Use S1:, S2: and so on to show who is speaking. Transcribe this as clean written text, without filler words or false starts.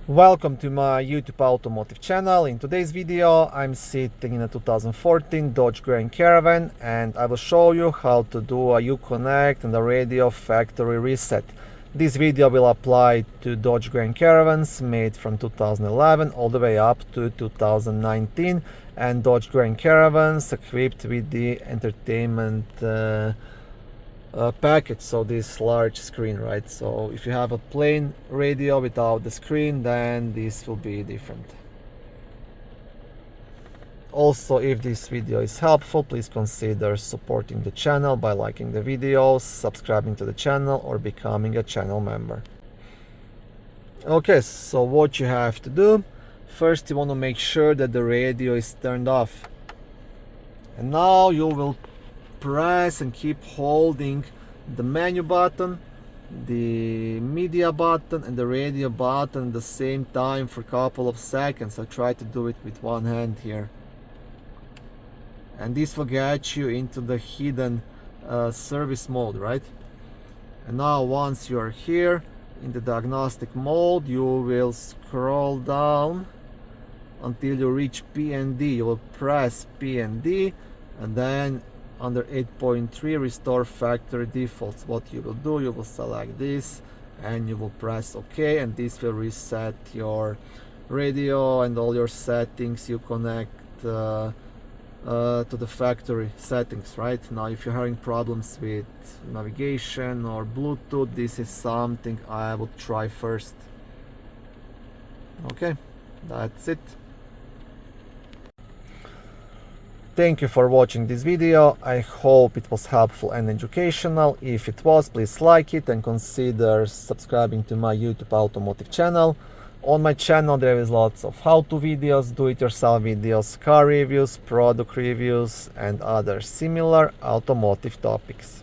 S1: Welcome to my YouTube automotive channel. In today's video I'm sitting in a 2014 Dodge Grand Caravan and I will show you how to do a Uconnect and a radio factory reset. This video will apply to Dodge Grand Caravans made from 2011 all the way up to 2019 and Dodge Grand Caravans equipped with the entertainment package, so this large screen, right? So if you have a plain radio without the screen, then this will be different. Also, if this video is helpful, please consider supporting the channel by liking the videos, subscribing to the channel, or becoming a channel member. Okay, so what you have to do, first you want to make sure that the radio is turned off, and now you will press and keep holding the menu button, the media button, and the radio button at the same time for a couple of seconds. I'll try to do it with one hand here, and this will get you into the hidden service mode, right? And now once you are here in the diagnostic mode, you will scroll down until you reach P&D. You will press P&D, and then under 8.3 restore factory defaults, what you will do, you will select this and you will press OK, and this will reset your radio and all your settings. You connect to the factory settings. Right now, if you're having problems with navigation or Bluetooth, this is something I would try first. Okay, that's it. Thank you for watching this video. I hope it was helpful and educational. If it was, please like it and consider subscribing to my YouTube automotive channel. On my channel there is lots of how-to videos, do-it-yourself videos, car reviews, product reviews, and other similar automotive topics.